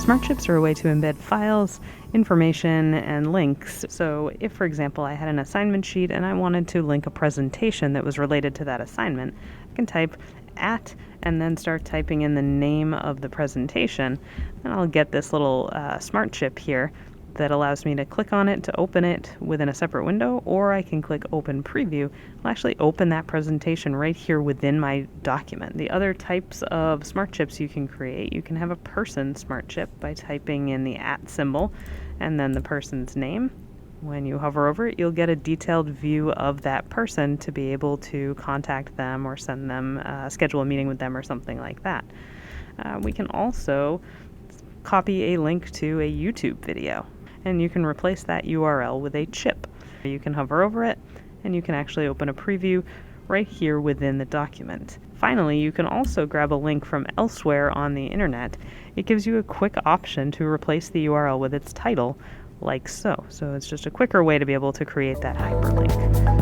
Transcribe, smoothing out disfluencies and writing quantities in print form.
Smartships are a way to embed files, information, and links. So if, for example, I had an assignment sheet and I wanted to link a presentation that was related to that assignment, I can type @ and then start typing in the name of the presentation, and I'll get this little smart chip here that allows me to click on it to open it within a separate window, or I can click Open Preview. I'll actually open that presentation right here within my document. The other types of smart chips you can create, you can have a person smart chip by typing in the @ symbol and then the person's name. When you hover over it, you'll get a detailed view of that person to be able to contact them or send them, schedule a meeting with them or something like that. We can also copy a link to a YouTube video, and you can replace that URL with a chip. You can hover over it, and you can actually open a preview right here within the document. Finally, you can also grab a link from elsewhere on the internet. It gives you a quick option to replace the URL with its title, like so. So it's just a quicker way to be able to create that hyperlink.